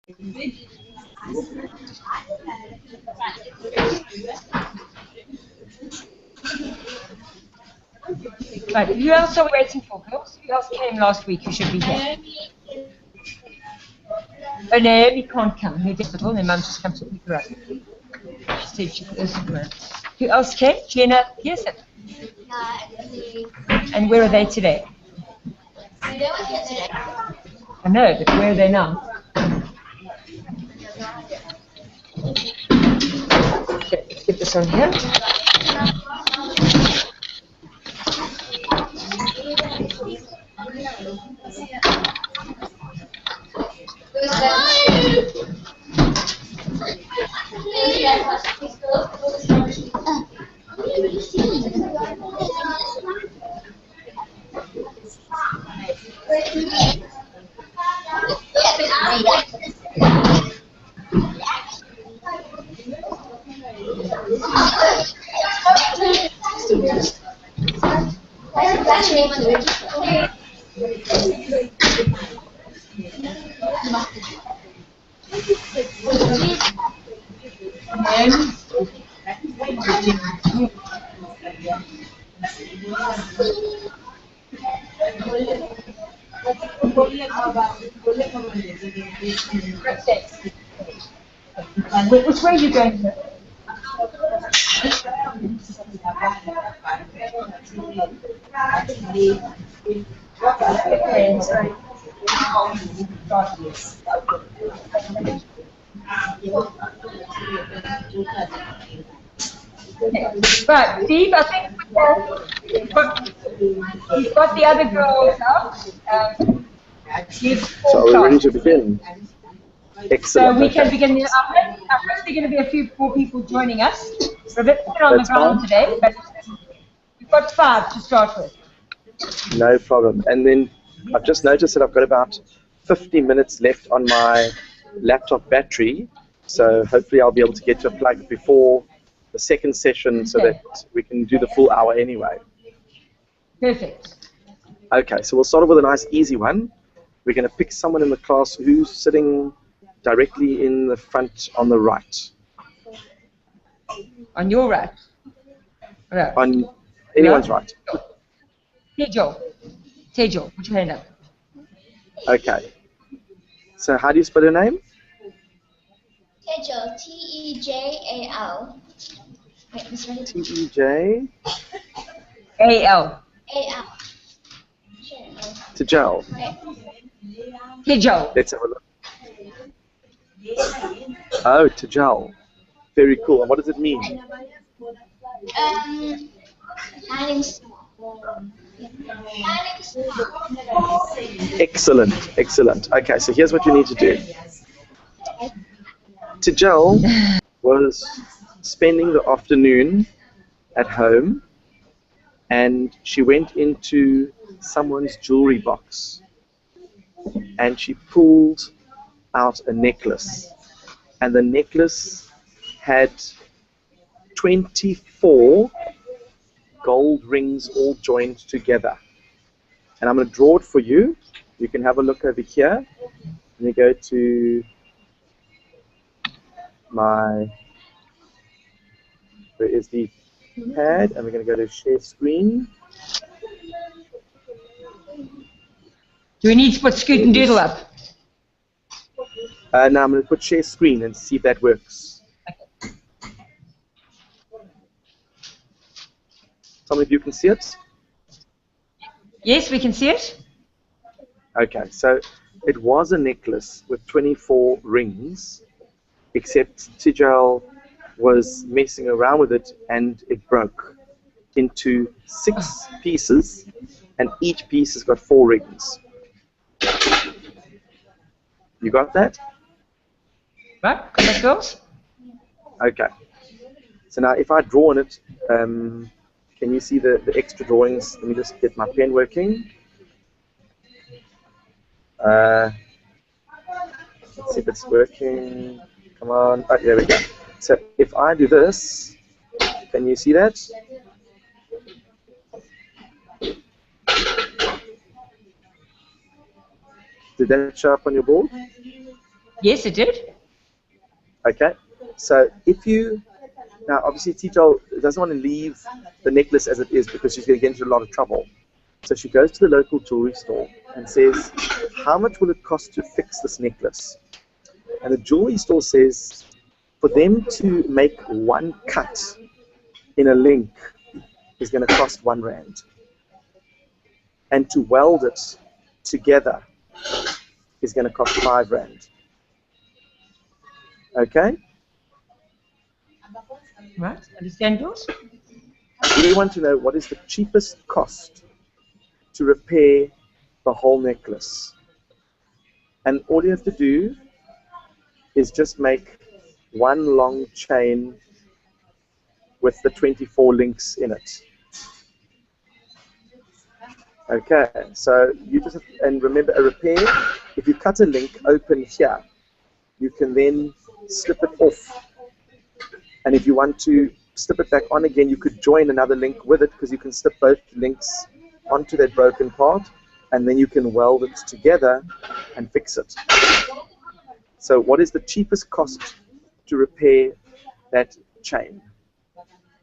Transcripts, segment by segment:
Right, who else are we waiting for, girls? Who else came last week who should be here? Oh, Naomi can't come. Her hospital, and Mum just comes to pick her up. She said she was Who else came? Jenna Pearson. And where are they today? I know, but where are they now? Okay, let's get this on here. Which way are you going? Right, Steve, I think we've got the other girls out. So are we ready to begin? Excellent. So we can begin. Firstly, going to be a few more people joining us. We're a bit on the ground today, but we've got 5 to start with. No problem. And then I've just noticed that I've got about 50 minutes left on my laptop battery, so hopefully I'll be able to get to a plug before the second session so that we can do the full hour anyway. Perfect. Okay, so we'll start off with a nice easy one. We're going to pick someone in the class who's sitting directly in the front on the right. On your right? Right. On anyone's right. Tejo. Tejo, put your hand up. Okay. So how do you spell your name? Tejal, T-E-J-A-L. Wait, this ready? T-E-J? A-L. A-L. Tejal. Tejo. Let's have a look. Oh, Tejal. Very cool. And what does it mean? Excellent, excellent. Okay, so here's what you need to do. Tejal was spending the afternoon at home, and she went into someone's jewelry box, and she pulled out a necklace, and the necklace had 24 gold rings all joined together. And I'm going to draw it for you. You can have a look over here. Let me go to my, where is the pad? And we're going to go to share screen. Do we need to put Scoot and Doodle up? Now I'm going to put share screen and see if that works. Tell me if you can see it. Yes, we can see it. Okay, so it was a necklace with 24 rings, except Tejal was messing around with it and it broke into 6 pieces, and each piece has got 4 rings. You got that? Right, got that, girls? Okay. So now if I draw on it, can you see the extra drawings? Let me just get my pen working. Let's see if it's working. Come on. Oh, there we go. So if I do this, can you see that? Did that show up on your board? Yes, it did. Okay, so if you, now obviously Tito doesn't want to leave the necklace as it is because she's going to get into a lot of trouble. So she goes to the local jewelry store and says, how much will it cost to fix this necklace? And the jewelry store says, for them to make one cut in a link is going to cost R1. And to weld it together is going to cost R5. Okay? Right, understand yours? We want to know what is the cheapest cost to repair the whole necklace. And all you have to do is just make one long chain with the 24 links in it. Okay, so you just have, and remember a repair, if you cut a link open here, you can then slip it off. And if you want to slip it back on again, you could join another link with it because you can slip both links onto that broken part and then you can weld it together and fix it. So what is the cheapest cost to repair that chain?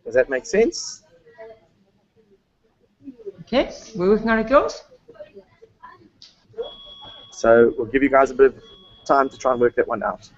Does that make sense? Okay, we're working on it, girls. So we'll give you guys a bit of time to try and work that one out.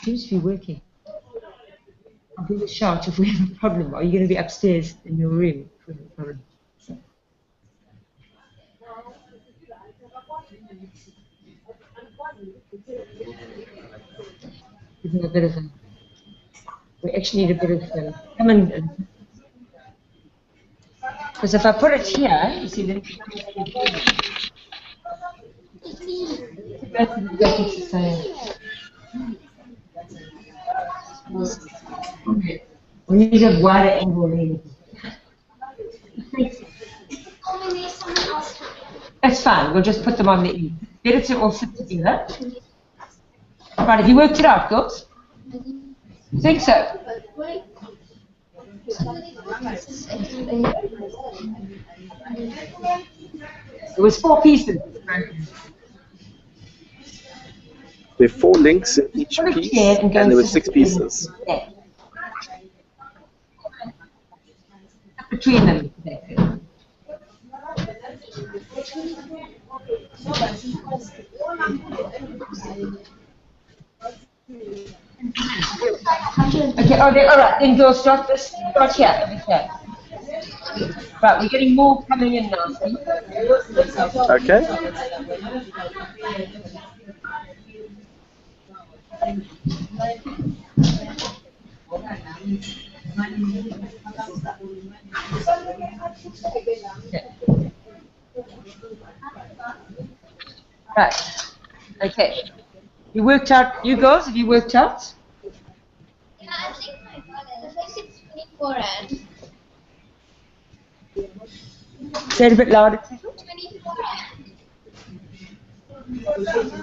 Seems to be working. I'll give a shout if we have a problem. Are you going to be upstairs in your room if we have a problem? Give me a bit of a, we actually need a bit of come and because if I put it here, you see, then we need a wider angle lens. That's fine. We'll just put them on the end. Better to all sit together. Right, have you worked it out, girls? I think so. It was 4 pieces. There are 4 links in each piece, and there were 6 pieces. Yeah. Between them. Okay, all right, then go start this, start here, over here. Right, we're getting more coming in now. Okay. Right, okay. You worked out, you girls, have you worked out? Yeah, I think I got it. I think it's 24 rand. Say it a bit louder. 24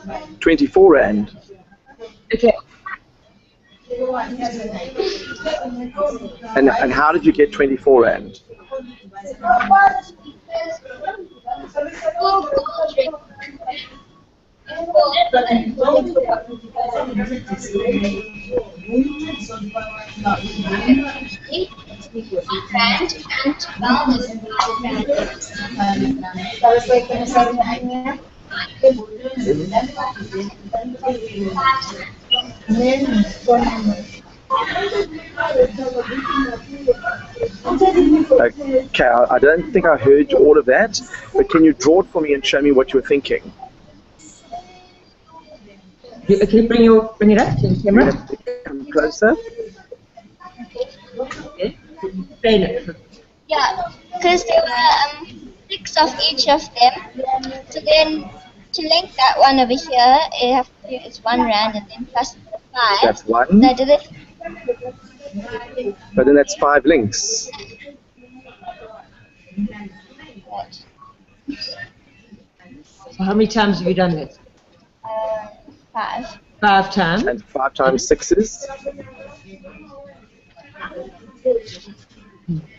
rand. 24 rand. Okay. And how did you get 24 rand? Okay, I don't think I heard all of that, but can you draw it for me and show me what you're thinking? Can you bring it up to the camera? Come closer. Okay. Explain it. Yeah, because there were 6 of each of them. So then to link that one over here, it's 1 rand, and then plus 5. That's 1. That is it. But then that's 5 links. Right. So how many times have you done this? 5. 5 times. And 5 times 6 is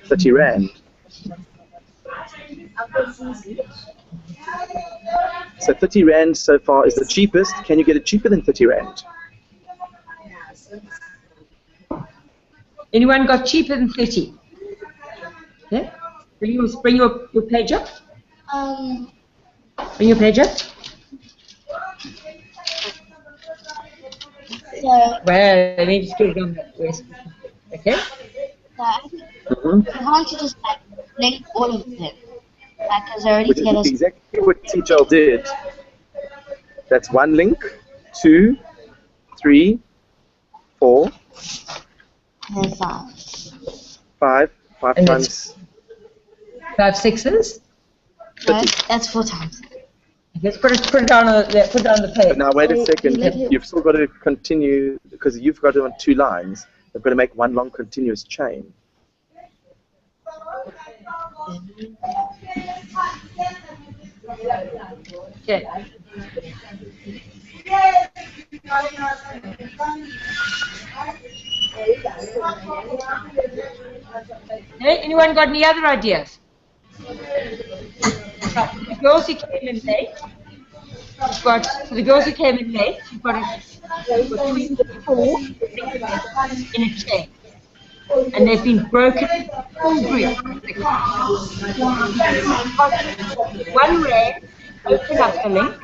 30 Rand. So 30 Rand so far is the cheapest. Can you get it cheaper than 30 Rand? Anyone got cheaper than 30? Yeah? Bring your page up. Bring your page up. So, Well, let me just get it on the west. Okay? I want to just like link all of them. Like, because they're already Which is together. exactly what Tijal did. That's 1 link, 2, 3, 4, And 5. 5. 5 And times 5 sixes. No, that's 4 times. Let's put it down on the page. But now wait a So second, you let it- you've still got to continue, because you've got it on 2 lines, they've got to make 1 long continuous chain. Okay. Hey, anyone got any other ideas? The girls who came in late, you've got 24 in a chain. And they've been broken full group. 1 Rand, open up the link.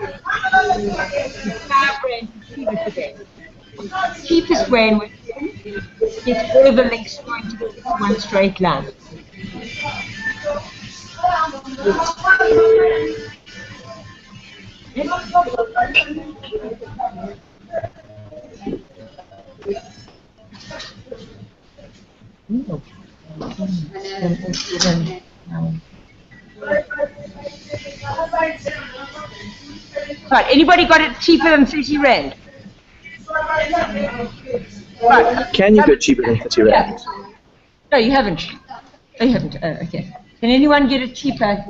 5 Rand to see it again. Cheapest way in which gets all the links joined together in one straight line. Right, anybody got it cheaper than 30 Rand? Right. Can you go cheaper than 30 Rand? No, you haven't. Oh, you haven't. Oh, okay. Can anyone get it cheaper?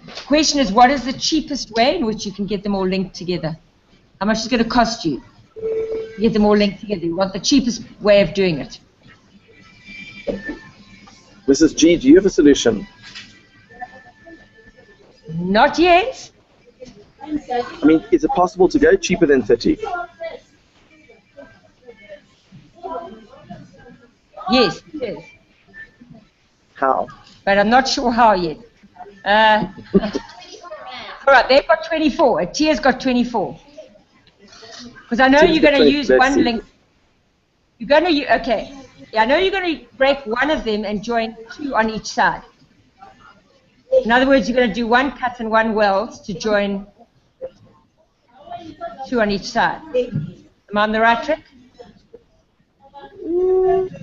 The question is, what is the cheapest way in which you can get them all linked together? How much is it going to cost you to get them all linked together? You want the cheapest way of doing it. Mrs. G, do you have a solution? Not yet. I mean, is it possible to go cheaper than 30? Yes, it is. How? But I'm not sure how yet. All right, they've got 24. Tia's got 24. Because I know Tia's you're going got to 20, use let's one see. link. You're going to, okay. Yeah, I know you're going to break one of them and join 2 on each side. In other words, you're going to do 1 cut and 1 weld to join 2 on each side. Am I on the right track?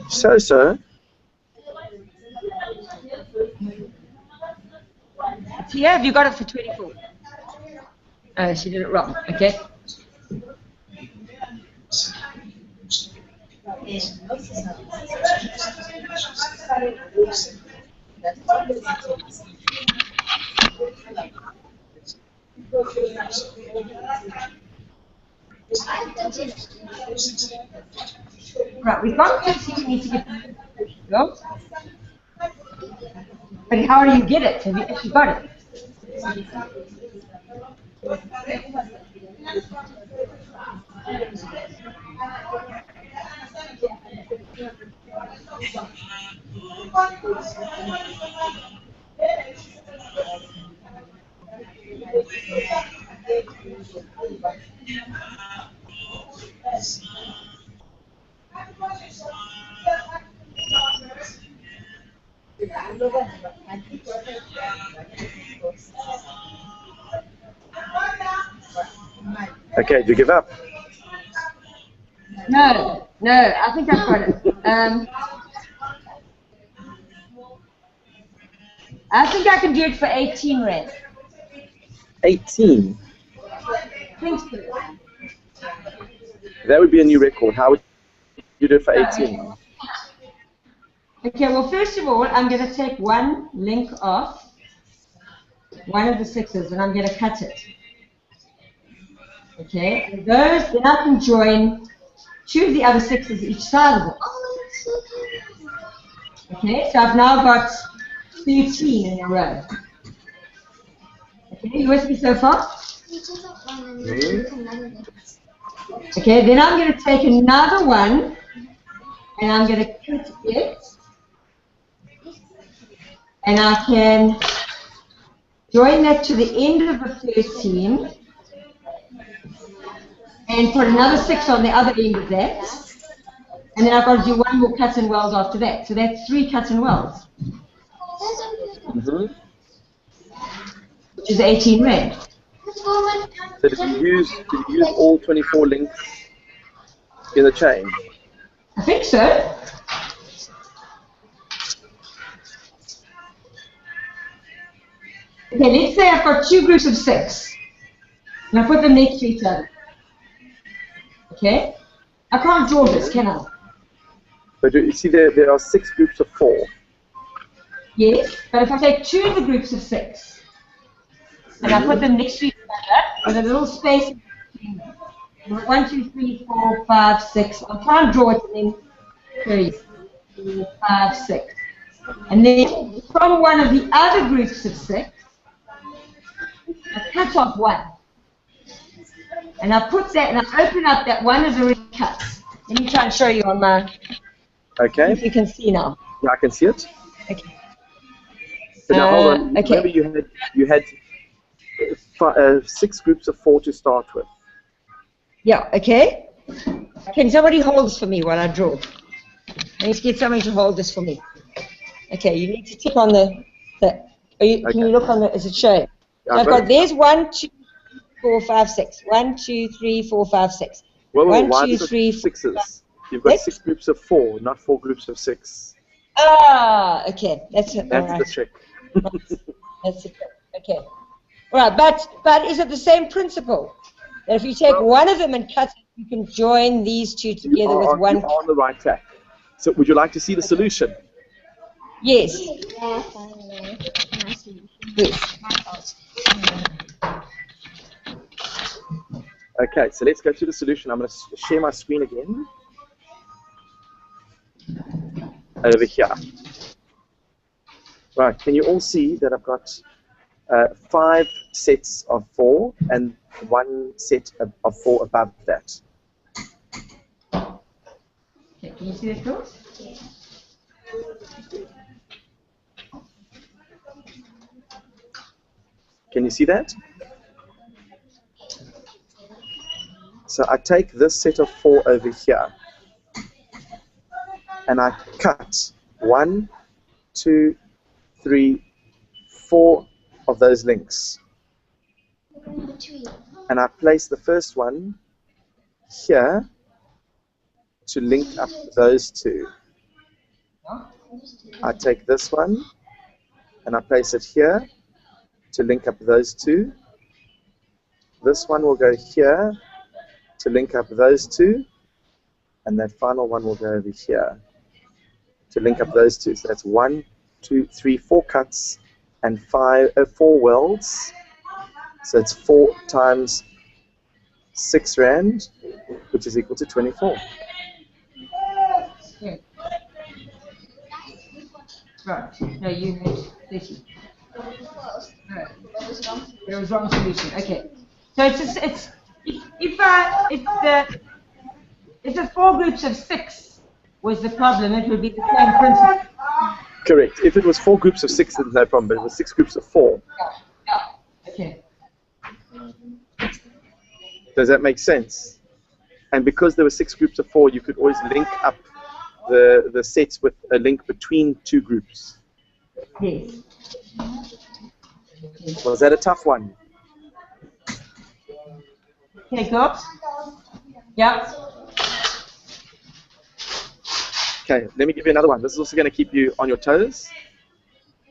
So. Tia, have you got it for 24? Oh, she did it wrong. Okay. Right, we've got 50. We need to get go. But how do you get it? Have you actually got it? Okay, do you give up? No, I think I've got it. I think I can do it for 18 Rand. 18. Thanks. That would be a new record. How would you do it for 18? Okay, well, first of all, I'm going to take one link off one of the sixes, and I'm going to cut it. Okay, and those, then I can join two of the other sixes each side of it. Okay, so I've now got 13 in a row. Okay, you with me so far? Okay, then I'm going to take another one, and I'm going to cut it, and I can join that to the end of the 13, and put another 6 on the other end of that, and then I've got to do one more cut and weld after that. So that's 3 cut and welds, which is 18 Rand. So did you use all 24 links in the chain? I think so. Okay, let's say I've got 2 groups of 6, and I put them next to each other. Okay? I can't draw this, can I? But you see there are 6 groups of 4. Yes, but if I take 2 of the groups of 6, and I put them next to each other, with a little space in between them. 1, 2, 3, 4, 5, 6. I'll try and draw it and then 3, 4, 5, 6. And then from one of the other groups of 6, I cut off 1. And I put that, and I open up that one is already cut. Let me try and show you on my. Okay. If you can see now. Yeah, I can see it. Okay. So now hold on. Okay. Remember you had 6 groups of 4 to start with. Yeah. Okay. Can somebody hold this for me while I draw? I need to get somebody to hold this for me. Okay. You need to tick on the. Can you look on the? Is it showing? Yeah, So I've got there's 1, 2, 4, 5, 6. 1, 2, 3, 4, 5, 6. Well, 1, why 2, 3, 4, 6s? You've got 6 groups of 4, not 4 groups of 6. Ah, okay. That's it. That's All right. the trick. That's it. Okay. All right, but is it the same principle? That if you take one of them and cut it, you can join these two together with one. You are on the right track. So would you like to see the solution? Yes. Yes. Okay, so let's go to the solution. I'm going to share my screen again. Over here. Right, can you all see that I've got 5 sets of 4 and 1 set of 4 above that? Okay, can you see that, Phil? Can you see that? So I take this set of 4 over here, and I cut 1, 2, 3, 4 of those links. And I place the first one here to link up those 2. I take this one, and I place it here to link up those 2. This one will go here to link up those 2, and that final one will go over here to link up those 2. So that's 1, 2, 3, 4 cuts and 4 welds. So it's 4 times 6 Rand, which is equal to 24. Yeah. Right. No, you had 30. Right. There was wrong solution. Okay. So it's if the 4 groups of 6 was the problem, it would be the same principle. Correct. If it was 4 groups of 6, then no problem. But it was 6 groups of 4. Yeah. Okay. Does that make sense? And because there were 6 groups of 4, you could always link up the sets with a link between 2 groups. Yes. Was that a tough one? Okay, go. Yeah. Okay, let me give you another one. This is also going to keep you on your toes.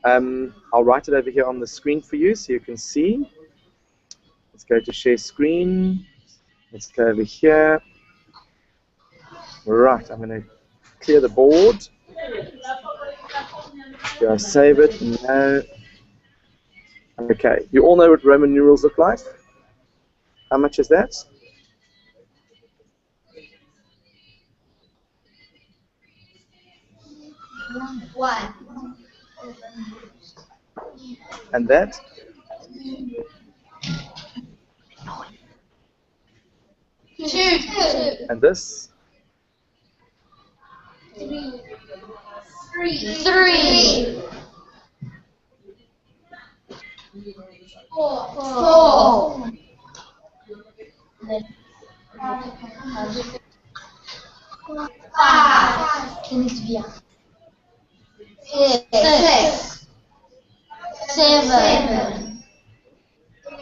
I'll write it over here on the screen for you so you can see. Let's go to share screen. Let's go over here. Right, I'm going to clear the board. Do I save it? No. Okay, you all know what Roman numerals look like? How much is that? One. And that? Two. And this? Three. Four. Five. Six. Seven.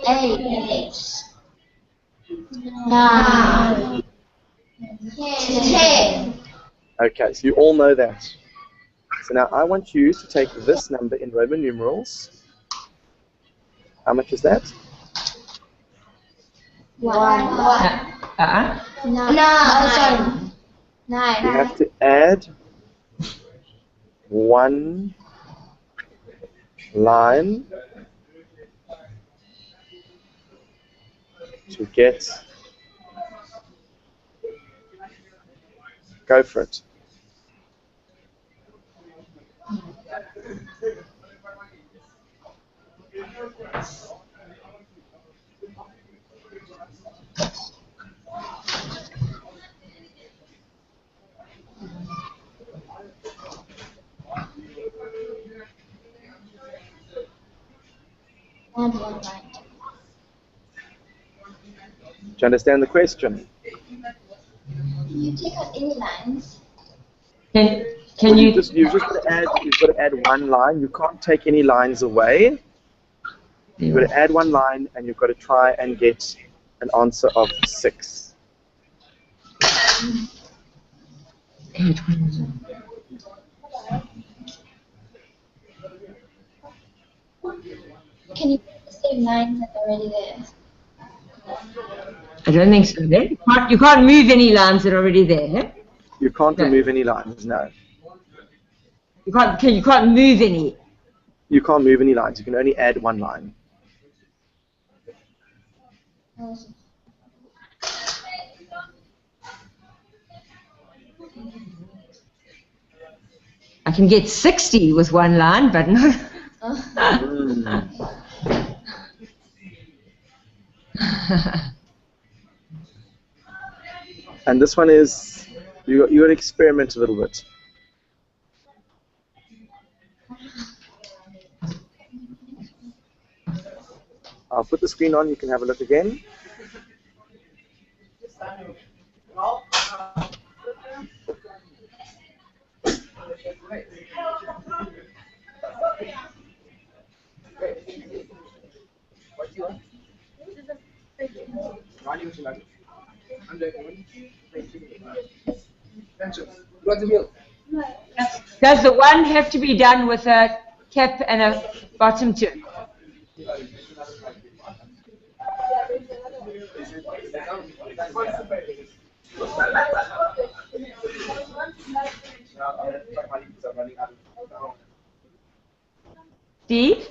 8. 9. 10. Okay, so you all know that. So now I want you to take this number in Roman numerals. How much is that? 1. Uh-uh. 9. You have to add one line to get. Go for it. Do you understand the question? You take out any lines. Can you You've got to add one line. You can't take any lines away. You've got to add one line, and you've got to try and get an answer of 6. Can you put the same lines that are already there? I don't think so. Then you can't move any lines that are already there. You can't No. remove any lines, no. You can't move any. You can't move any lines. You can only add one line. I can get 60 with one line, but no. And this one is, you got to experiment a little bit. I'll put the screen on, you can have a look again. Does the one have to be done with a cap and a bottom to it? Steve?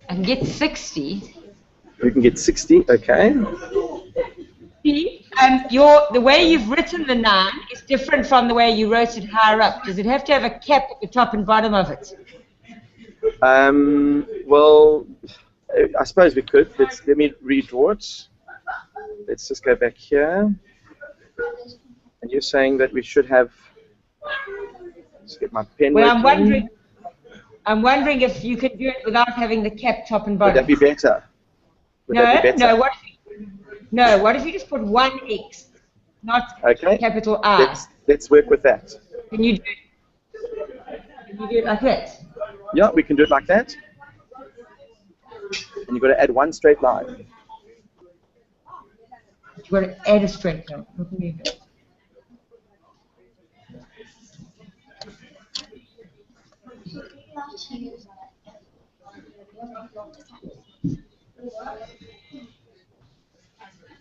I can get 60. You can get 60, okay. See, the way you've written the 9 is different from the way you wrote it higher up. Does it have to have a cap at the top and bottom of it? Well, I suppose we could. Let me redraw it. Let's just go back here. And you're saying that we should have. Let's get my pen. Well, working. I'm wondering if you could do it without having the cap top and bottom. Would that be better? That be better? What if you just put one X, not capital I? Let's work with that. Can you do it like that? Yeah, we can do it like that. And you've got to add one straight line. You've got to add a straight line. Not move it.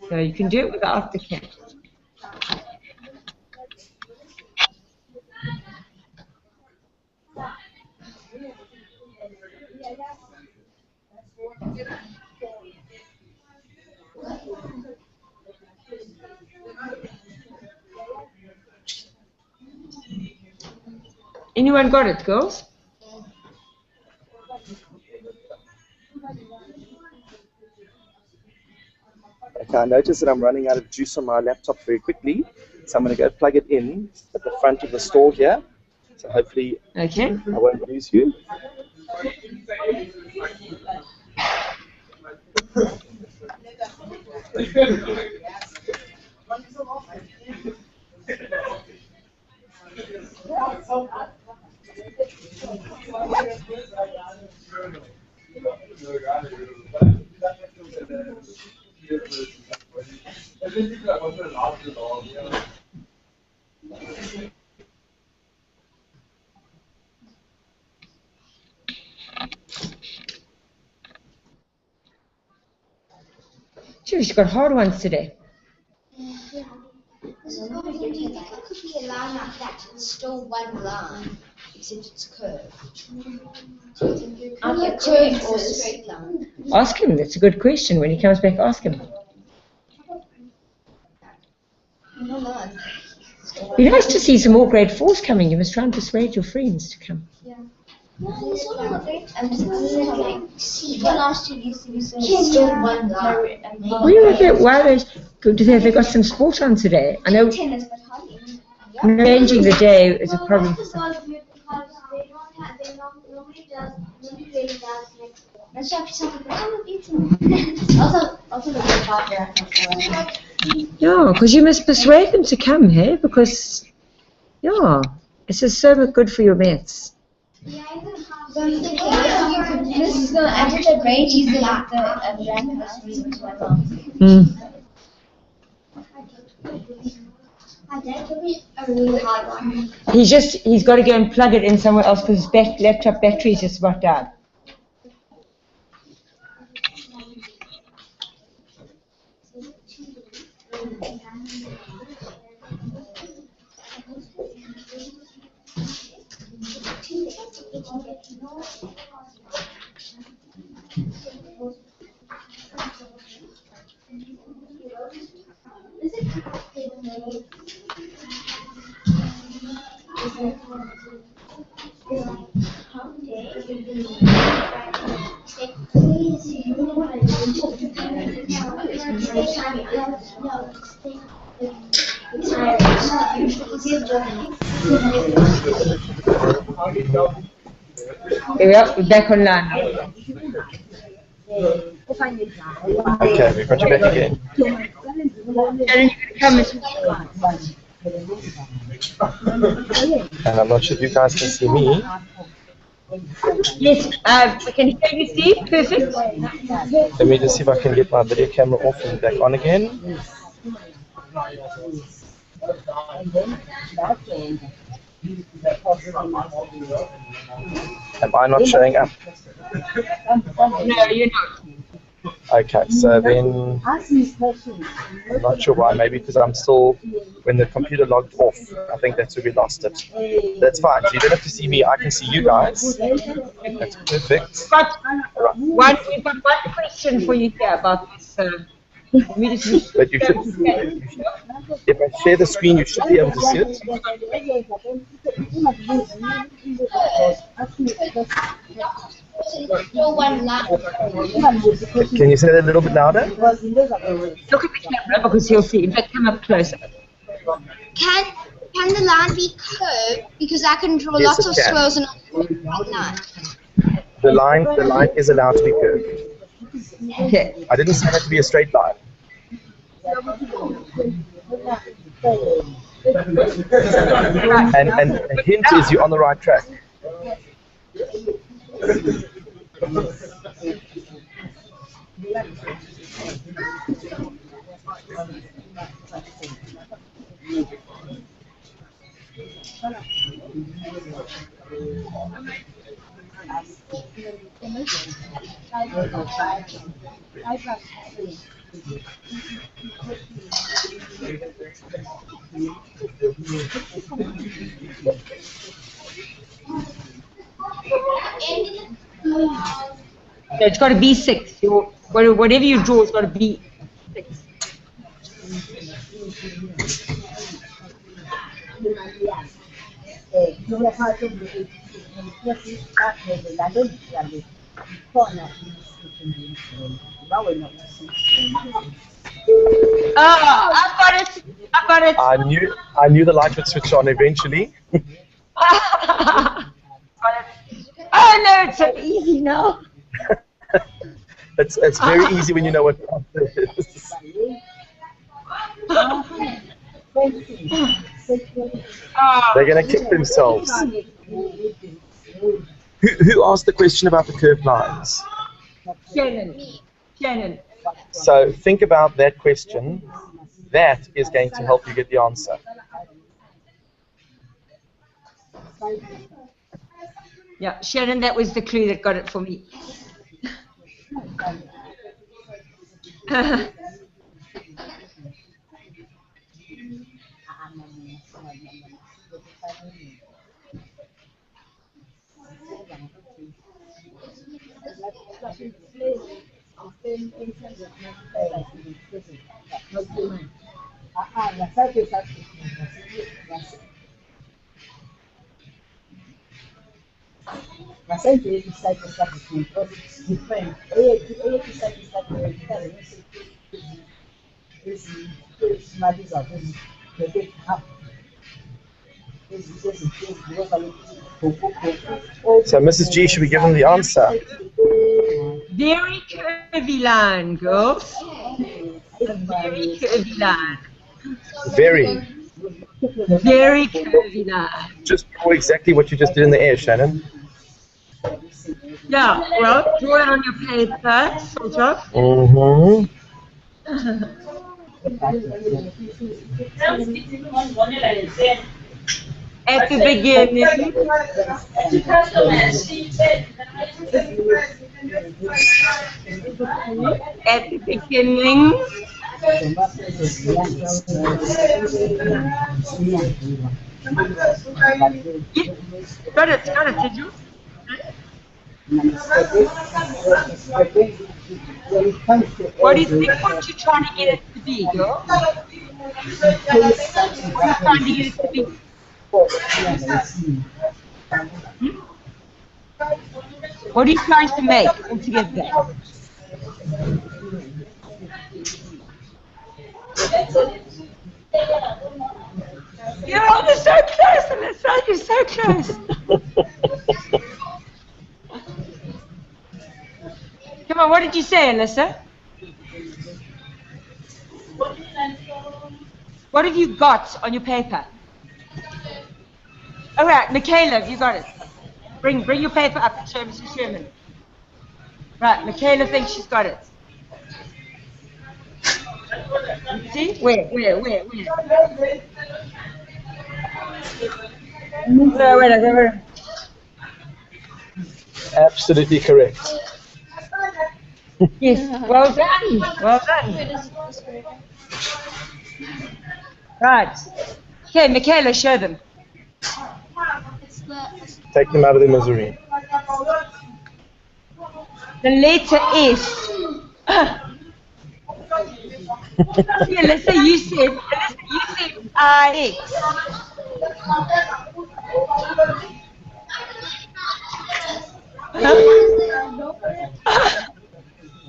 So you can do it without the cat. Anyone got it, girls? Okay, I notice that I'm running out of juice on my laptop very quickly, so I'm going to go plug it in at the front of the store here. So hopefully Okay. I won't lose you. Sure, she's got hard ones today. So do you think it could be a line like that? It's still one line, except it's curved. Either curved or straight line. Ask him. That's a good question. When he comes back, ask him. No. It'd be nice to see some more grade 4s coming. You must try and persuade your friends to come. No, it's not a great. I'm just like, see, last year used to be so still one line. Where are they? Why are they? Have they got some sport on today? I know Tennis, but hardly. changing the day is a problem for some. Yeah, because you must persuade them to come, hey? Because, yeah, this is so good for your maths. This is going to add to the grade using like the rank reason to my mom. A really hard one. He's got to go and plug it in somewhere else because his laptop battery is just about died. Here we are, we're back online. Okay, we've got you back again. And I'm not sure if you guys can see me. Yes, we can hear you, Steve. Perfect. Let me just see if I can get my video camera off and back on again. Am I not showing up? No, you're not. Okay, so then I'm not sure why. Maybe because I'm still, when the computer logged off, I think that's where we lost it. That's fine. So you don't have to see me. I can see you guys. That's perfect. We've got one question for you here about this. But you should, if I share the screen, you should be able to see it. Still one line. Can you say that a little bit louder? Look at the camera because he'll see. In fact, come up closer. Can the line be curved? Because I can draw Yes, lots it of can. swirls and a straight line. The line is allowed to be curved. Okay. I didn't say that to be a straight line. And a hint is you're on the right track. Yeah, it's got to be 6. Whatever you draw, it's got to be 6. Oh, I've got it. I've got it. I knew the light would switch on eventually. Got it. Oh no, it's so easy now. It's very easy when you know what it is. They're going to kick themselves. Who asked the question about the curved lines? Shannon. So think about that question. That is going to help you get the answer. Yeah, Shannon, that was the clue that got it for me. So Mrs. G, should we give them the answer? Very curvy line, girls. A very curvy line. Very. Very curvy line. Just draw exactly what you just did in the air, Shannon. Yeah, well, draw it on your paper, sort of. Mm-hmm. At the beginning. At the beginning. Got it, did you? What do you think what you're trying to get it to be, girl? What are you trying to get it to be? What are you trying to make altogether? You're so close, Alyssa. You're so close. Come on, what did you say, Alyssa? What have you got on your paper? All right, Michaela, you got it. Bring your paper up and show Mrs. Sherman. Right, Michaela thinks she's got it. See? Where? Where? Absolutely correct. Yes, well done. Right. Okay, Michaela, show them. Take them out of their misery. The letter S. Alyssa, you said IX.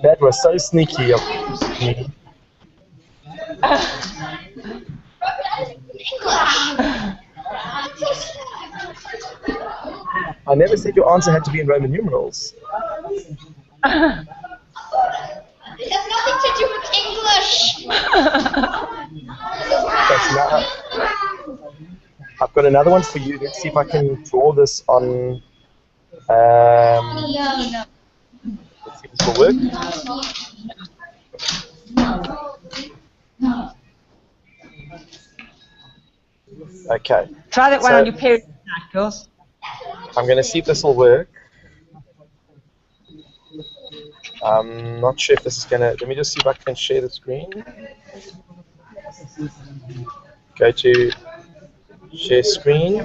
That was so sneaky of me. I never said your answer had to be in Roman numerals. It has nothing to do with English. That's not. I've got another one for you. Let's see if I can draw this on. No. Let's see if this will work. Okay. Try that one So- on your parents tonight, girls. I'm going to see if this will work. I'm not sure if this is going to... Let me just see if I can share the screen. Go to share screen.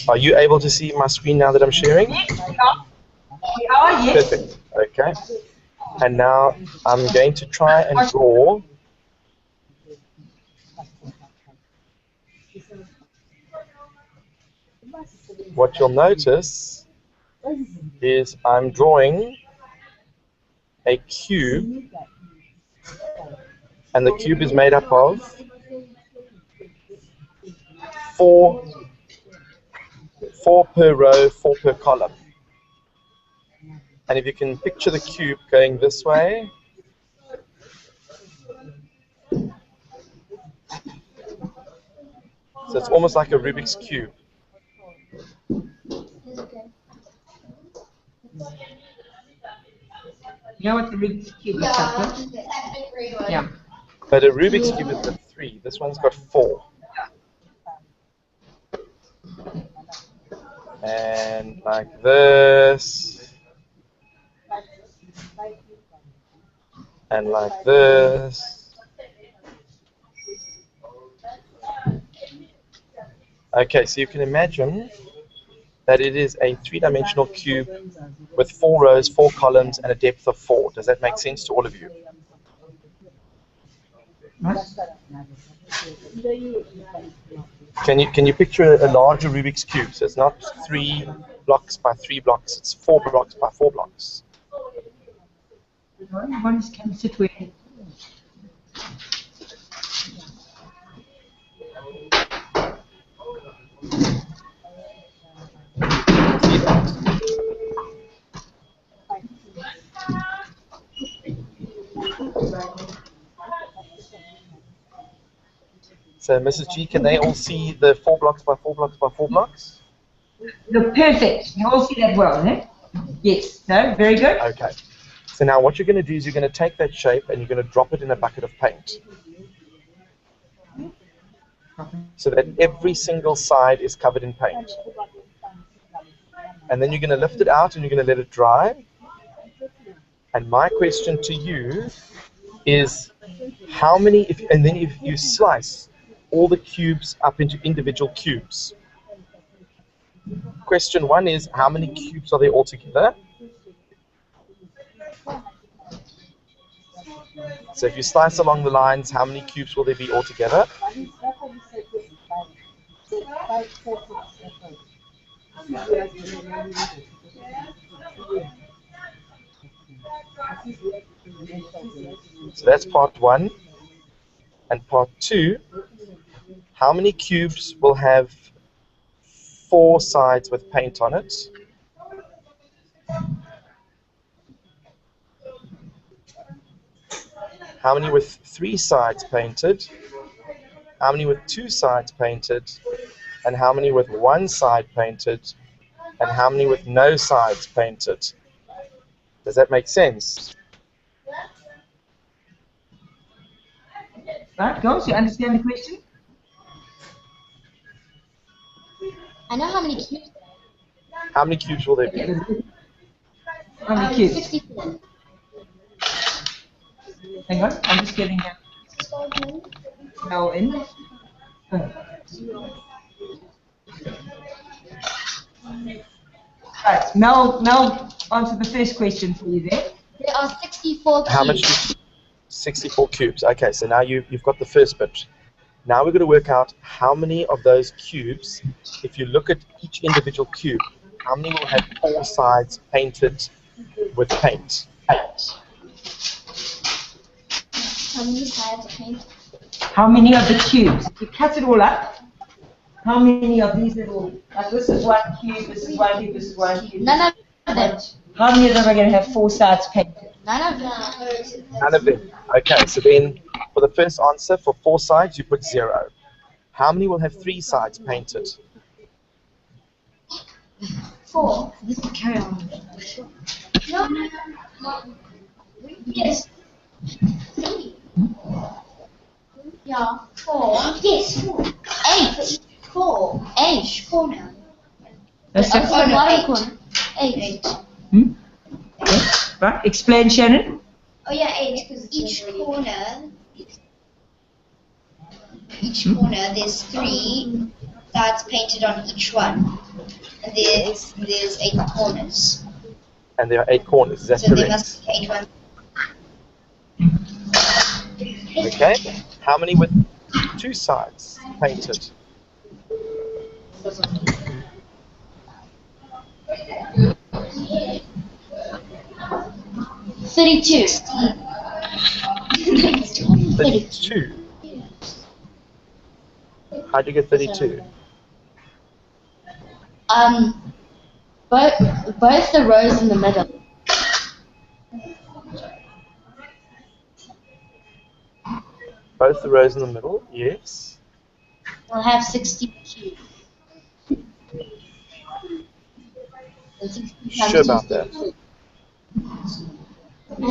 Are you able to see my screen now that I'm sharing? Yes, we are, yes. Perfect. Okay. And now I'm going to try and draw what you'll notice is I'm drawing a cube, and the cube is made up of four per row, 4 per column. And if you can picture the cube going this way, so it's almost like a Rubik's Cube. You know what the Rubik's Cube looks like? Yeah. But a Rubik's Cube has got 3. This one's got 4. And like this. And like this. Okay, so you can imagine that it is a 3-dimensional cube with 4 rows, 4 columns, and a depth of 4. Does that make sense to all of you? Can you picture a larger Rubik's Cube? So it's not 3 blocks by 3 blocks, it's 4 blocks by 4 blocks. One can sit where. See that? So Mrs. G, can they all see the 4 blocks by 4 blocks by 4 blocks? Look, perfect. You all see that well, eh? Yes. No? Very good. Okay. So now what you're going to do is you're going to take that shape and you're going to drop it in a bucket of paint. So that every single side is covered in paint. And then you're going to lift it out and you're going to let it dry. And my question to you is how many, and then if you slice all the cubes up into individual cubes. Question 1 is how many cubes are there altogether? So if you slice along the lines, how many cubes will there be altogether? So that's part 1. And part 2, how many cubes will have 4 sides with paint on it? How many with 3 sides painted? How many with 2 sides painted? And how many with 1 side painted? And how many with no sides painted? Does that make sense? Right, girls, you understand the question? I know how many cubes. How many cubes will there be? How many cubes? 64. Hang on, I'm just getting Mel in. Right, Mel answered the first question for you there. There are 64 cubes. How much? 64 cubes. Okay, so now you've got the first bit. Now we're going to work out how many of those cubes, if you look at each individual cube, how many will have 4 sides painted with paint? How many sides paint? How many of the cubes? If you cut it all up, how many of these little, like this is 1 cube, this is 1 cube, this is 1 cube. None of them. How many of them are going to have 4 sides painted? None of them. None of them. Okay, so then for the first answer, for 4 sides, you put 0. How many will have 3 sides painted? 4. This is carry on. No. Yes. 3. Yeah, 4. Yes, 4. 8. 4. 8. Each corner. That's On it. one corner. 8. Hmm? Okay. Right. Explain, Shannon. Oh yeah, 8. Because each corner, there's 3 sides painted on each one, and there's 8 corners. And there are 8 corners. Is that So there correct? must be 8 ones. Okay. How many with 2 sides painted? 32. 32. How'd you get 32? Both the rows in the middle. Both the rows in the middle, yes. We'll have 62. Sure about that? I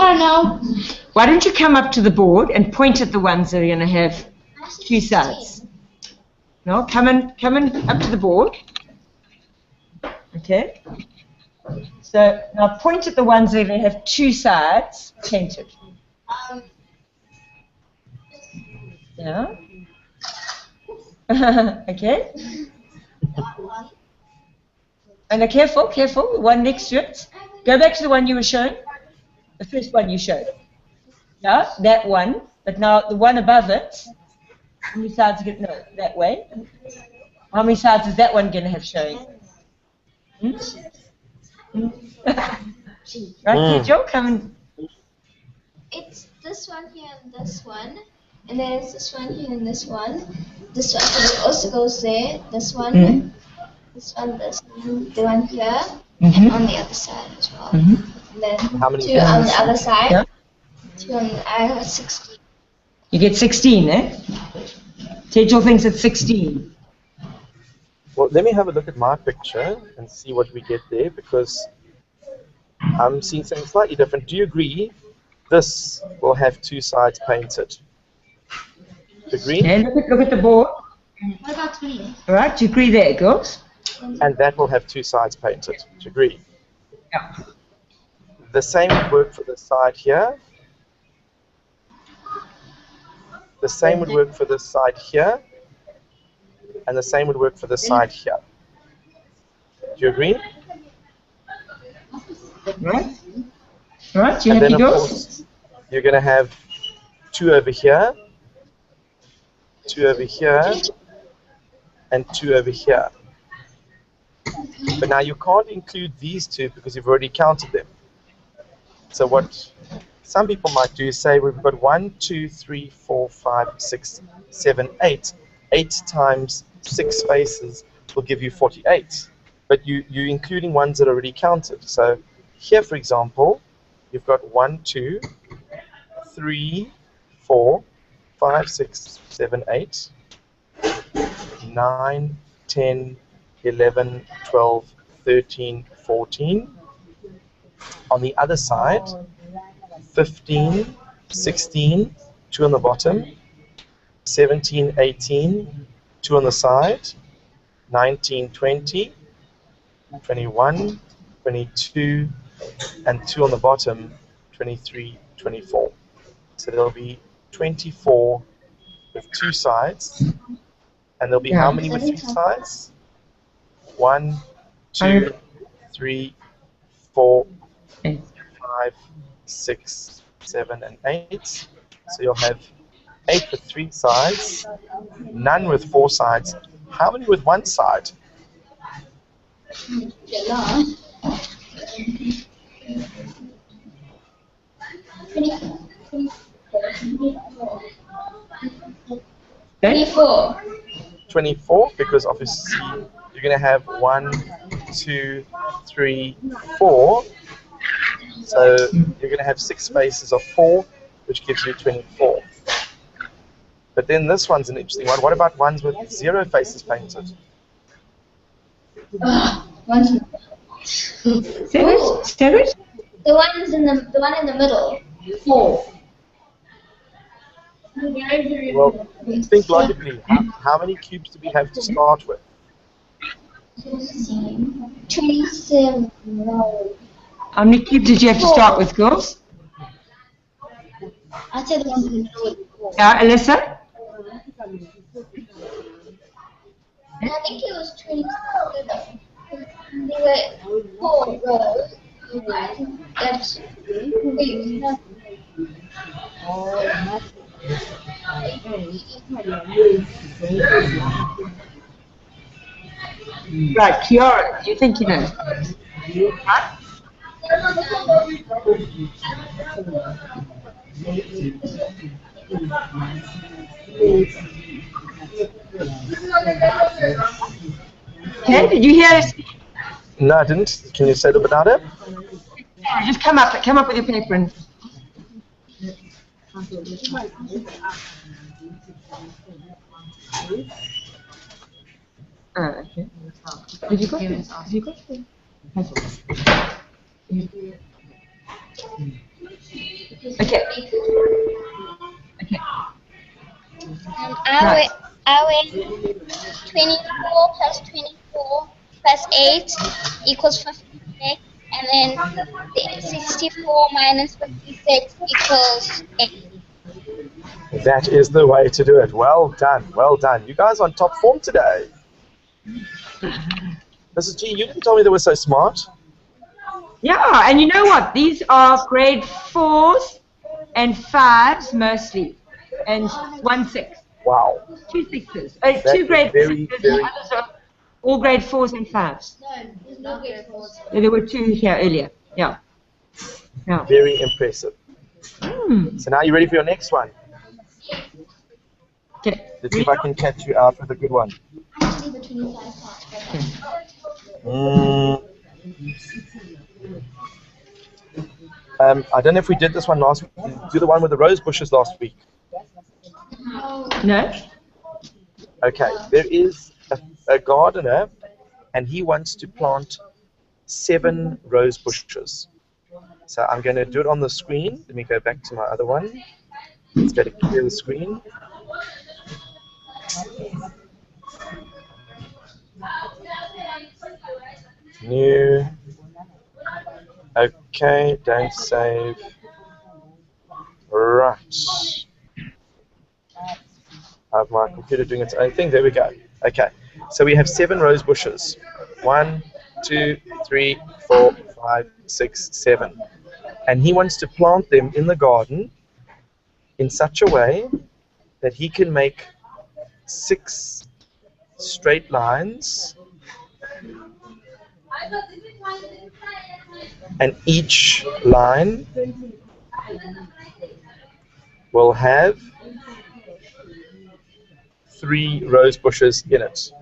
don't know. Why don't you come up to the board and point at the ones that are going to have 2 sides? No, come on up to the board. Okay. So now point at the ones that are going to have 2 sides painted. Yeah. Okay. And careful, the one next to it. Go back to the one you were showing. The first one you showed. Yeah, that one. But now the one above it, how many sides are no, that way. How many sides is that one going to have showing? Right, Joe, come and... It's this one here and this one. And then it's this one here and this one. This one it also goes there. This one. This one, the one here. And on the other side as well. And then How many 2 on the other side. Yeah. 2 on I got 16. You get 16, eh? Tejal thinks it's 16. Well, let me have a look at my picture and see what we get there, because I'm seeing something slightly different. Do you agree this will have 2 sides painted? Agree? Okay, look at the board. What about 20? All right, do you agree there, girls? And that will have 2 sides painted. Do you agree? Yeah. The same would work for this side here. The same would work for this side here. And the same would work for this side here. Do you agree? Right. All right, you And happy, then, of girls? course, you're going to have 2 over here, 2 over here, and 2 over here. But now you can't include these 2 because you've already counted them. So what some people might do is say we've got 1, 2, 3, 4, 5, 6, 7, 8. 8 times 6 spaces will give you 48. But you're including ones that are already counted. So here, for example, you've got 1, 2, 3, 4, 5, 6, 7, 8, 9, 10, 11, 12, 13, 14. On the other side, 15, 16, 2 on the bottom, 17, 18, 2 on the side, 19, 20, 21, 22, and 2 on the bottom, 23, 24. So there'll be 24 with 2 sides, and there'll be how many with 3 sides? 1, 2, 3, 4, 5, 6, 7, and 8. So you'll have 8 with 3 sides, none with 4 sides. How many with 1 side? Okay. 24, because obviously you're going to have 1, 2, 3, 4. So you're going to have 6 spaces of 4, which gives you 24. But then this one's an interesting one. What about ones with 0 faces painted? Stewart? The one in the middle. 4. Well, think logically. How many cubes do we have to start with? 27. How many cubes did you have to start with, girls? I said 1. Yeah, Alyssa? I think it was 27. There were 4 rows. That's big. Right, Kiara, you think you know? Right? Okay, did you hear us? No, I didn't. Can you say it about it? Just come up with your paper and... Okay. Have you got this? Have you got the pencil? Okay. Okay. I went 24 plus 24 plus 8 equals 56, and then 64 minus 56 equals 8. That is the way to do it. Well done. Well done. You guys are on top form today. Mrs. G, you didn't tell me they were so smart. Yeah, and you know what? These are grade 4s and 5s mostly, and 1 6. Wow. 2 6s. That 2 is grade very, 6s, very... the others are all grade 4s and 5s. No grade 4s. Yeah, there were 2 here earlier. Yeah. Yeah. Very impressive. So now you ready for your next one? Okay. Let's see if I can catch you out with a good one. Actually, the 25 I don't know if we did this one last week. Did you do the one with the rose bushes last week? No? Okay, there is a gardener, and he wants to plant 7 rose bushes. So I'm going to do it on the screen. Let me go back to my other one. Let's go to clear the screen. New. Okay, don't save. Right. I have my computer doing its own thing. There we go. Okay, so we have 7 rose bushes. 1, 2, 3, 4, 5, 6, 7. And he wants to plant them in the garden in such a way that he can make 6 straight lines, and each line will have 3 rose bushes in it.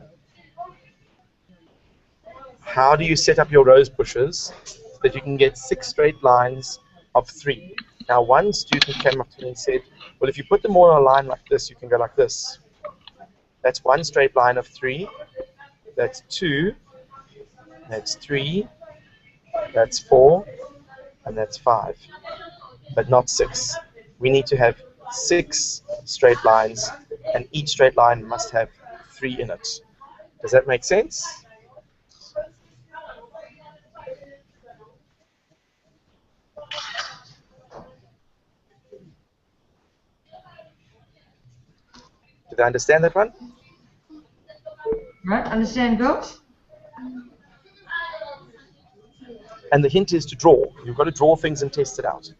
How do you set up your rose bushes so that you can get 6 straight lines of 3? Now, one student came up to me and said, well, if you put them all in a line like this, you can go like this. That's 1 straight line of 3. That's 2. That's 3. That's 4. And that's 5. But not 6. We need to have 6 straight lines, and each straight line must have 3 in it. Does that make sense? Did I understand that one? Right, understand, girls? And the hint is to draw. You've got to draw things and test it out.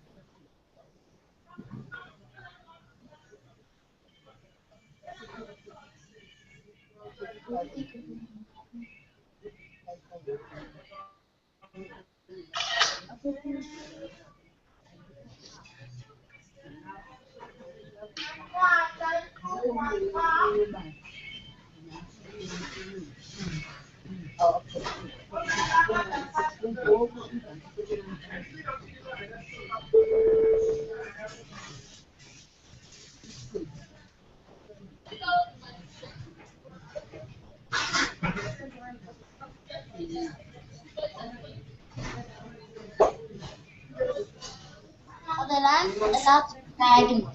Are the lines allowed to be diagonal?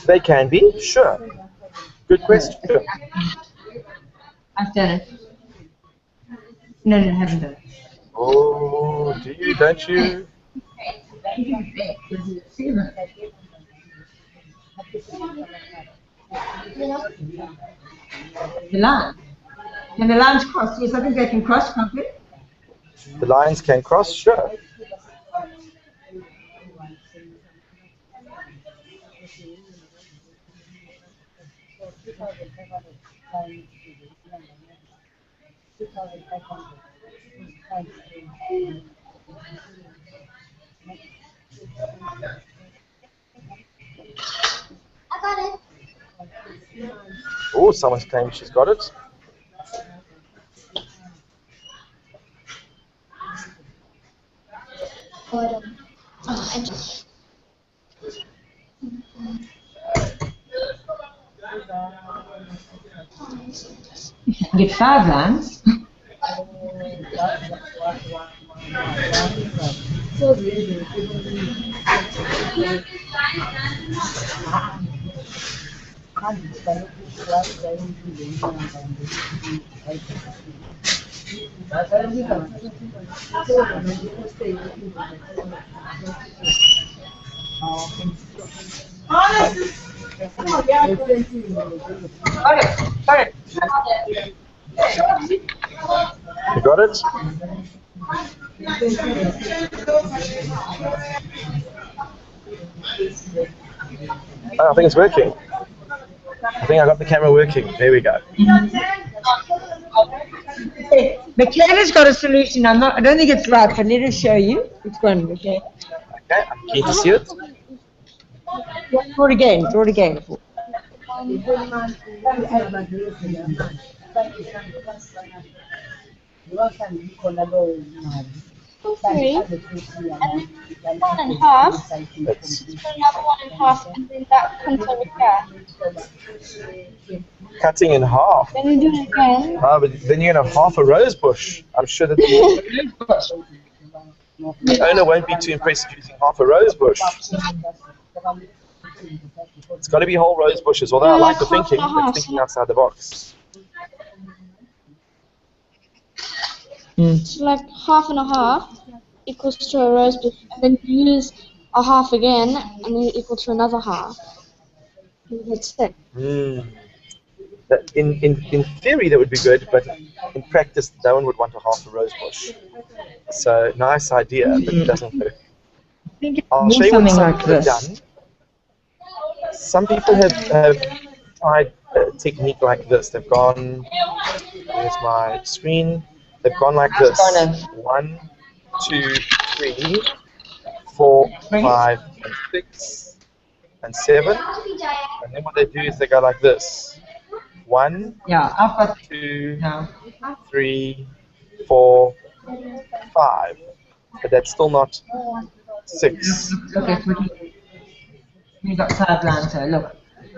They can be, sure. Good question. I've done it. No, I haven't done it. Oh, do you? Don't you? The line. And the lines cross. Yes, I think they can cross, can't they? The lines can cross, sure. I got it. Oh, someone's claiming she's got it. Bottom. I just. Get 5 lines. Got it. You got it? Oh, I think it's working. I think I got the camera working. There we go. Okay, Michaela's got a solution. I don't think it's right, but let her show you. Which one, okay? Okay, I'm keen to see it. Draw it again. Draw it again. Three. And then 1 and half. It's Put another 1 and half, and then that comes over here. cutting in half. Then you do it again. Ah, but then you're going to have half a rose bush. I'm sure that the owner won't be too impressed using half a rose bush. It's got to be whole rose bushes, although I like the thinking. It's thinking outside the box. So like half and a half equals to a rose bush, and then you use a half again, and then equal to another half. You get 6. In theory, that would be good, but in practice, no one would want a half a rose bush. So, nice idea, but it doesn't work. I'll show you what Something some like people have this. done. Some people have tried a technique like this. They've gone, here's my screen, they've gone like this. 1, 2, 3, 4, 5, and 6, and 7. And then what they do is they go like this. 1, Yeah, I've got 2, no. 3, 4, 5. But that's still not 6. Look at what you got 5 lines. So look,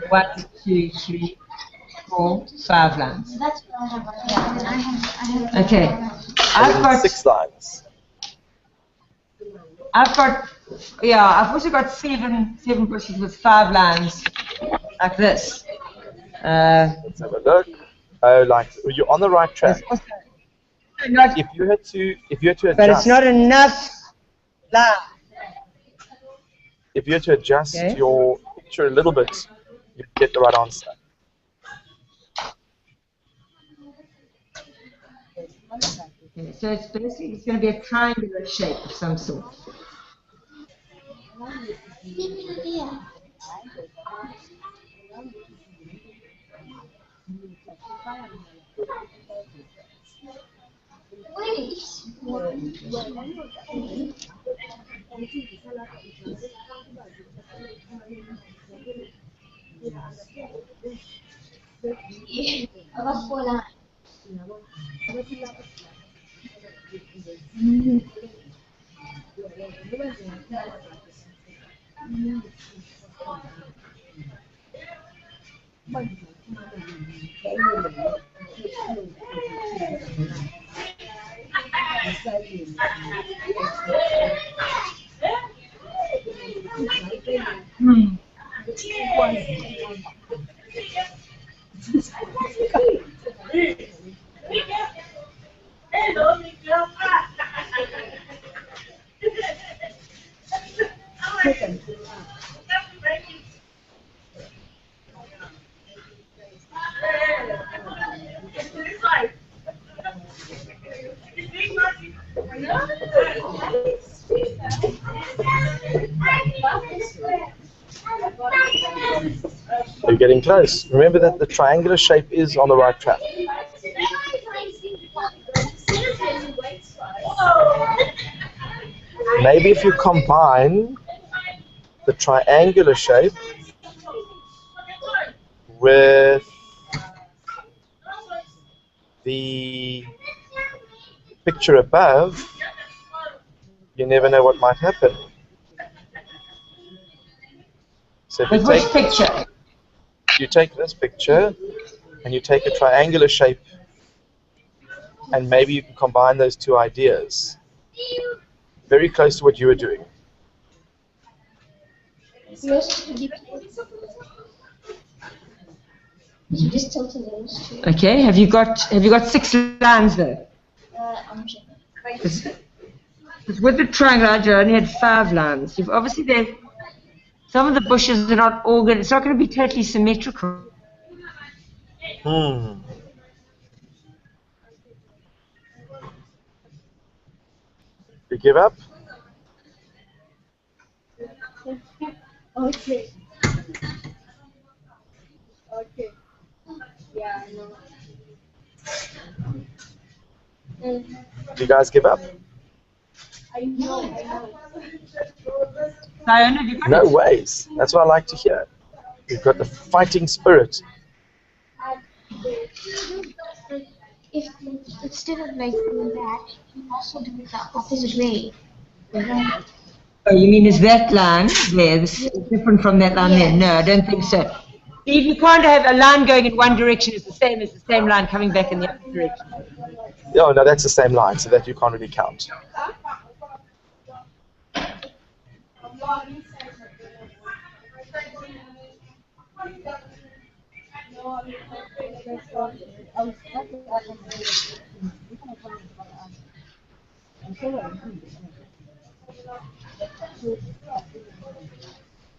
1, 2, 3, 4, 5 lines. That's what I have. Okay, And I've then got 6 lines. I've also got 7 bushes with 5 lines like this. Let's have a look. Oh, like you're on the right track. Not, If you had to adjust, but it's not enough line. if you had to adjust Okay. your picture a little bit, you'd get the right answer. Okay, so it's basically going to be a triangular shape of some sort. I got 4 lines. You're getting close. Remember that the triangular shape is on the right track. Maybe if you combine the triangular shape with the picture above, you never know what might happen. So if Which picture? You take this picture and you take a triangular shape, and maybe you can combine those two ideas. Very close to what you were doing. Just tilted those two. Okay, have you got 6 lines there? I'm checking. With the triangle, I only had 5 lines. You've obviously some of the bushes are not all good. It's not going to be totally symmetrical. You give up? Okay. Okay. Yeah, I know. Do you guys give up? I know. Diana, have you got No it? ways. That's what I like to hear. You've got the fighting spirit. If instead of like doing that, you also do it the opposite way. Oh, you mean is that line there different from that line there? Yes. No, I don't think so. If you can't have a line going in one direction is the same as the same line coming back in the other direction. Oh, no, that's the same line, so that you can't really count.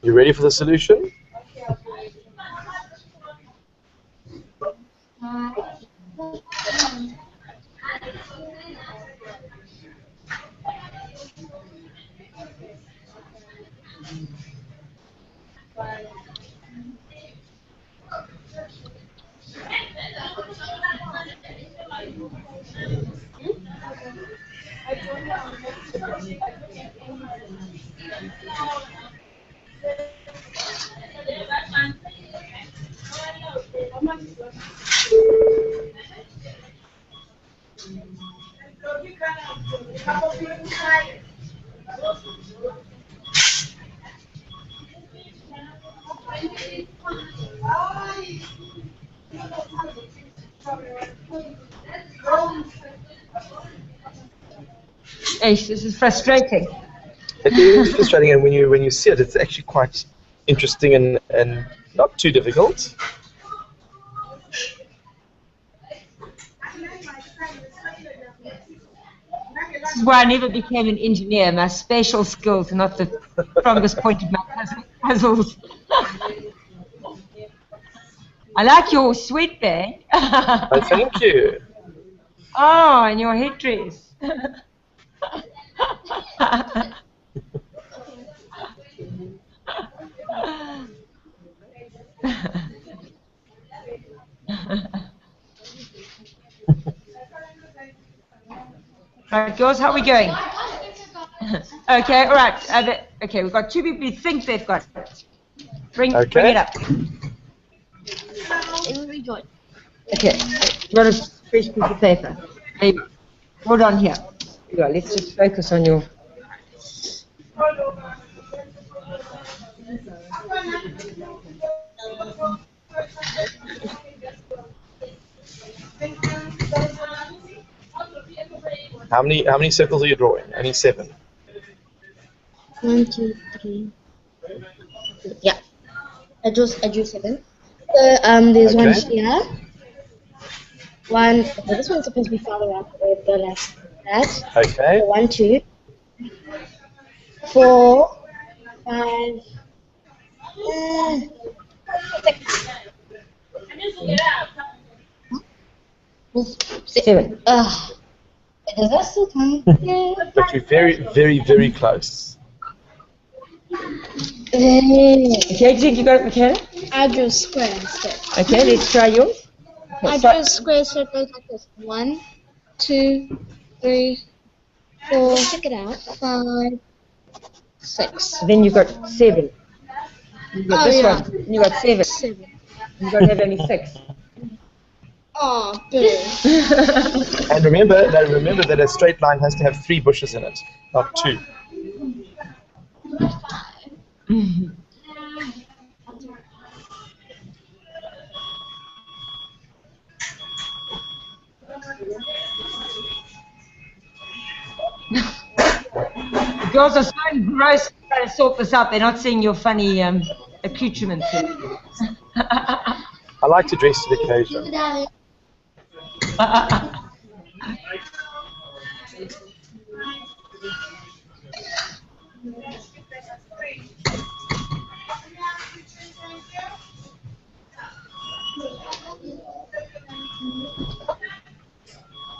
You ready for the solution? Eish, this is frustrating. It is frustrating, and when you see it, it's actually quite interesting and not too difficult. This is why I never became an engineer. My spatial skills are not the strongest point of my puzzles. I like your sweatband. Oh, thank you. Oh, and your headdress. Right, girls, how are we going? Okay, all right. Okay, we've got 2 people who think they've got it. Bring it up. Okay, got a fresh piece of paper. Hey, hold on here. Here you go. Let's just focus on your. How many circles are you drawing? Only 7. 1, 2, 3. Yeah, I drew 7. So there's one here. One. Okay, this one's supposed to be farther up. We'll go like that. Okay. So 1, 2, 4, 5, 6. 7. Does that still count? But you're very, very, very close. Okay, do you think you got it, Michaela? I drew a square instead. Okay, let's try yours. I drew a square so it goes like this. 1, 2, 3, 4, check it out. 5, 6. Then you got 7. You got this one. You got 7. 7. You got to have only 6. Oh, boo. And remember that a straight line has to have 3 bushes in it, not 2. The girls are so engrossed trying to sort this out. They're not seeing your funny accoutrements. I like to dress to the occasion.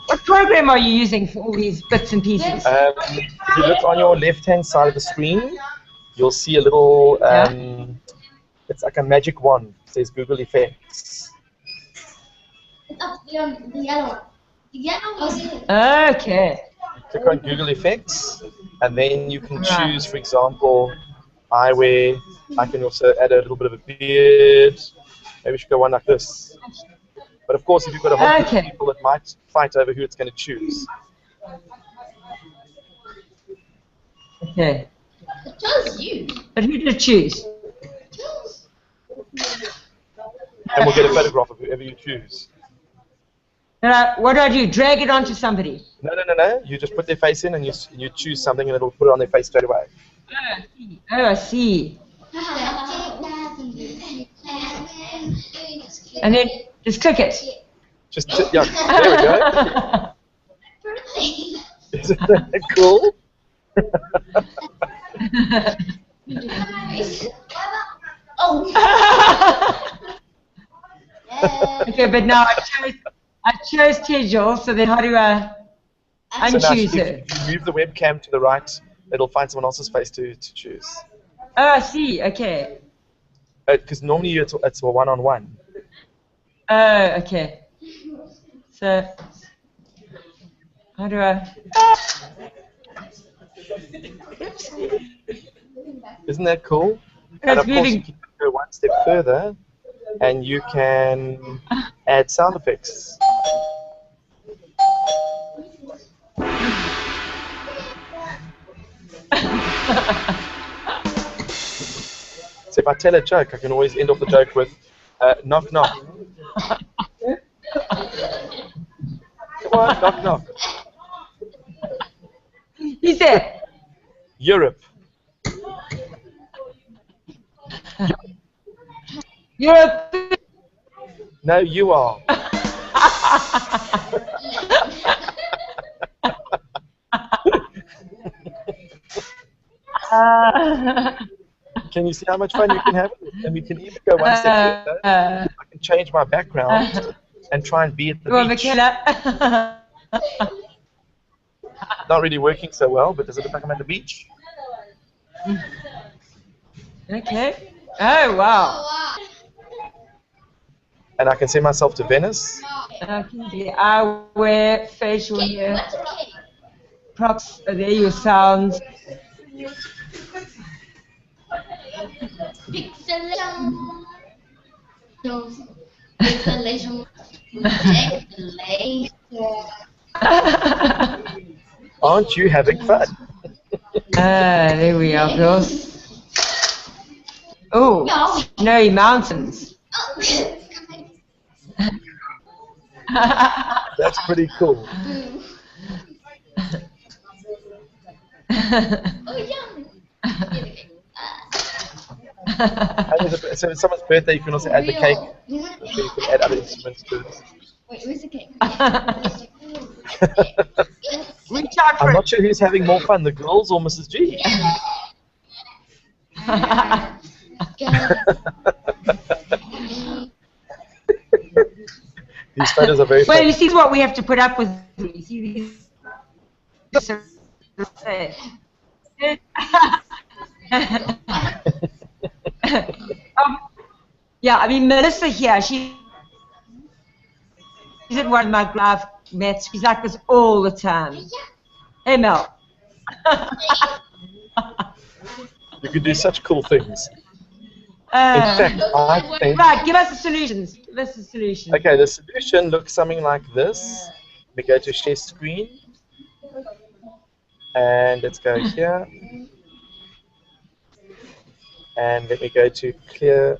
What program are you using for all these bits and pieces? If you look on your left-hand side of the screen, you'll see a little, it's like a magic wand. It says Google Effects. The yellow one. The yellow one. Okay. Click on Google Effects, and then you can choose, for example, eyewear. I can also add a little bit of a beard. Maybe we should go one like this. But of course, if you've got a whole group of people that might fight over who it's going to choose. Okay. It chose you. But who did it choose? And we'll get a photograph of whoever you choose. What do? Drag it onto somebody? No. You just put their face in and you choose something and it'll put it on their face straight away. Oh, I see. And then just click it. Just, yeah, there we go. Isn't that cool? Okay, but now I chose Tejal, so then how do I unchoose so now, her? if you move the webcam to the right, it'll find someone else's face to choose. Oh, I see. Okay. Because normally it's a one-on-one. Oh, okay. So, how do I? Isn't that cool? And of course, you can go one step further, and you can add sound effects. So if I tell a joke, I can always end off the joke with knock knock. Come on, knock knock. He said Europe. you're a. No, you are. Can you see how much fun you can have? And we can even go one step further. I can change my background and try and be at the beach. Not really working so well, but does it look like I'm at the beach? Okay. Oh, wow. And I can send myself to Venice. I wear facial hair. Props, there your sounds. Aren't you having fun? There we are, girls. Oh, snowy mountains. That's pretty cool. So if it's someone's birthday, you can also add the cake. So you can add other instruments to it. Wait, where's the cake? Reach out for I'm not sure who's having more fun, the girls or Mrs. G. These photos are very Well, funny. you see what we have to put up with. You see these. Yeah, I mean, Melissa here, she's in one of my live maths. She's like this all the time. Hey, Mel. You can do such cool things. In fact, I think... Right, give us the solutions. Give us the solution. Okay, the solution looks something like this. We go to share screen. And let's go here. And let me go to clear,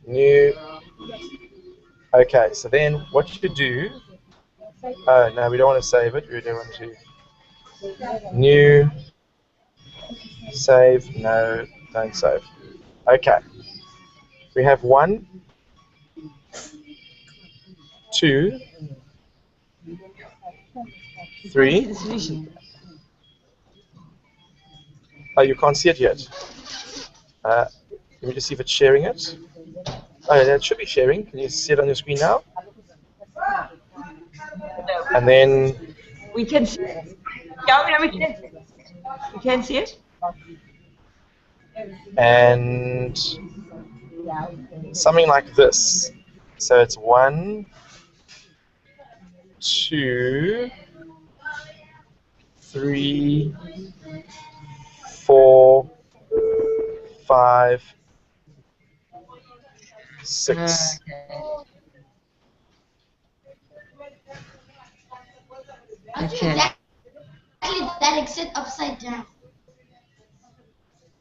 new. Okay, so then what you do... Oh, no, we don't want to save it. We don't want to... New, save, no, don't save. Okay. We have 1, 2, 3. Oh, you can't see it yet. Let me just see if it's sharing it. Oh, it should be sharing. Can you see it on your screen now? And then... We can see it. Yeah, we can see it. We can see it. And something like this. So it's 1, 2, 3, 4, 5, 6. Okay. Exactly that except upside down.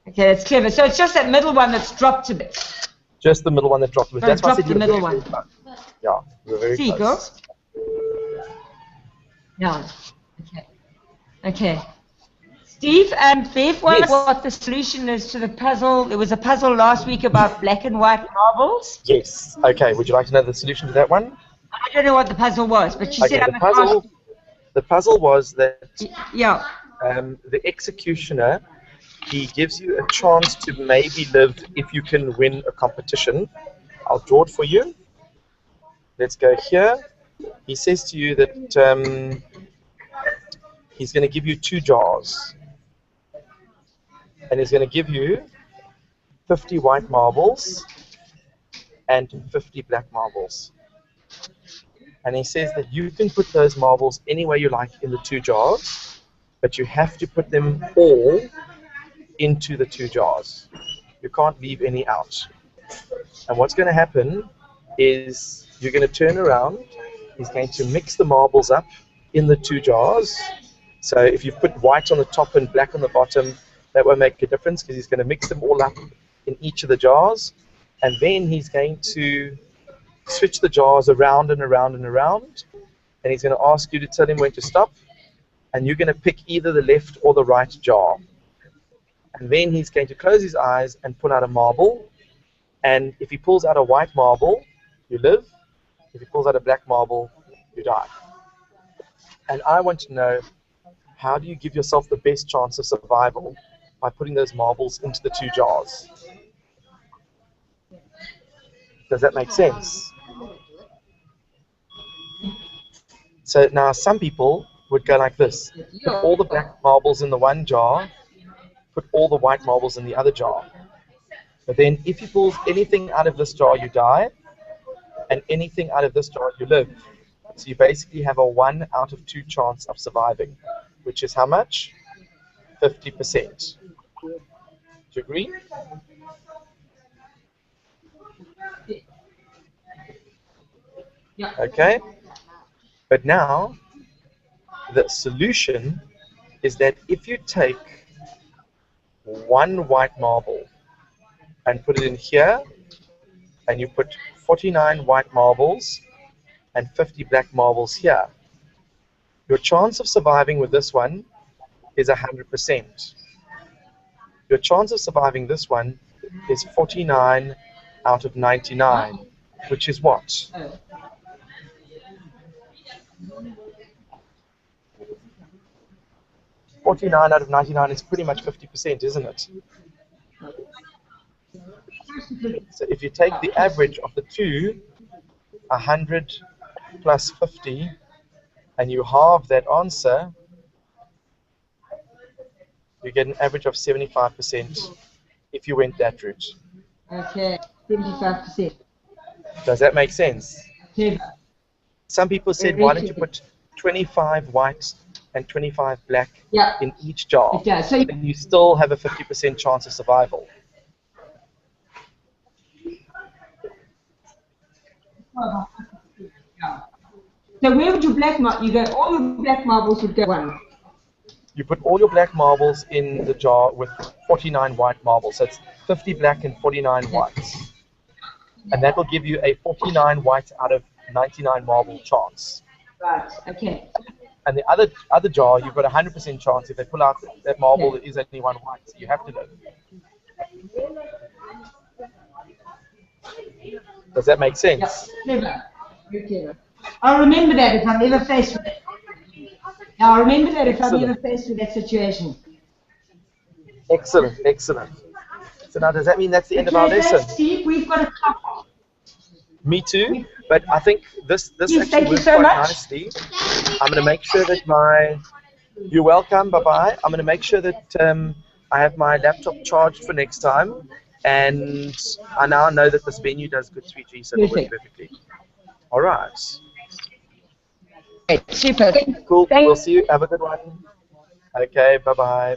Okay, that's clever. So it's just that middle one that's dropped a bit. Just the middle one that dropped. That's why I said the middle one. Yeah, we were very See, close. girls? Yeah. Okay. Okay. Steve and Bev, what the solution is to the puzzle. There was a puzzle last week about black and white marbles. Yes. Okay. Would you like to know the solution to that one? I don't know what the puzzle was, but she said the puzzle was that the executioner, he gives you a chance to maybe live if you can win a competition. I'll draw it for you. Let's go here. He says to you that he's going to give you 2 jars. And he's going to give you 50 white marbles and 50 black marbles. And he says that you can put those marbles anywhere you like in the 2 jars, but you have to put them all into the 2 jars. You can't leave any out. And what's going to happen is you're going to turn around. He's going to mix the marbles up in the 2 jars. So if you put white on the top and black on the bottom, that won't make a difference because he's going to mix them all up in each of the jars. And then he's going to switch the jars around and around and around. And he's going to ask you to tell him when to stop. And you're going to pick either the left or the right jar. And then he's going to close his eyes and pull out a marble. And if he pulls out a white marble, you live. If he pulls out a black marble, you die. And I want to know, how do you give yourself the best chance of survival by putting those marbles into the 2 jars? Does that make sense? So now some people would go like this. Put all the black marbles in the 1 jar, put all the white marbles in the other jar. But then if he pulls anything out of this jar, you die, and anything out of this jar, you live. So you basically have a 1 out of 2 chance of surviving, which is how much? 50%. Do you agree? Yeah. Okay. But now, the solution is that if you take 1 white marble and put it in here, and you put 49 white marbles and 50 black marbles here, your chance of surviving with this one is 100%. Your chance of surviving this one is 49 out of 99, which is what? 49 out of 99 is pretty much 50%, isn't it? So if you take the average of the two, 100 plus 50, and you halve that answer, you get an average of 75% if you went that route. Okay, 75%. Does that make sense? Clever. Some people said, Very why don't you clever. put 25 white and 25 black Yeah, in each jar? it does. So Then you still have a 50% chance of survival. So where would your black marble? You go. All your black marbles would go one. You put all your black marbles in the jar with 49 white marbles. So it's 50 black and 49 whites. And that will give you a 49 white out of 99 marble chance. Right. Okay. And the other jar, you've got a 100% chance if they pull out that marble, there is only one white. So you have to live. Does that make sense? Yeah. Clever. Very clever. I'll remember that if I'm ever faced with it. I'll remember that if I'm ever faced with that situation. Excellent, excellent. So now does that mean that's the end of our lesson? Steve, we've got a clock. Me too, but I think this Yes, actually works quite nicely. I'm going to make sure that you're welcome, bye-bye. I'm going to make sure that I have my laptop charged for next time, and I now know that this venue does good 3G, so it'll work perfectly. All right. Great, super. Cool, we'll see you. Have a good one. Okay, bye-bye.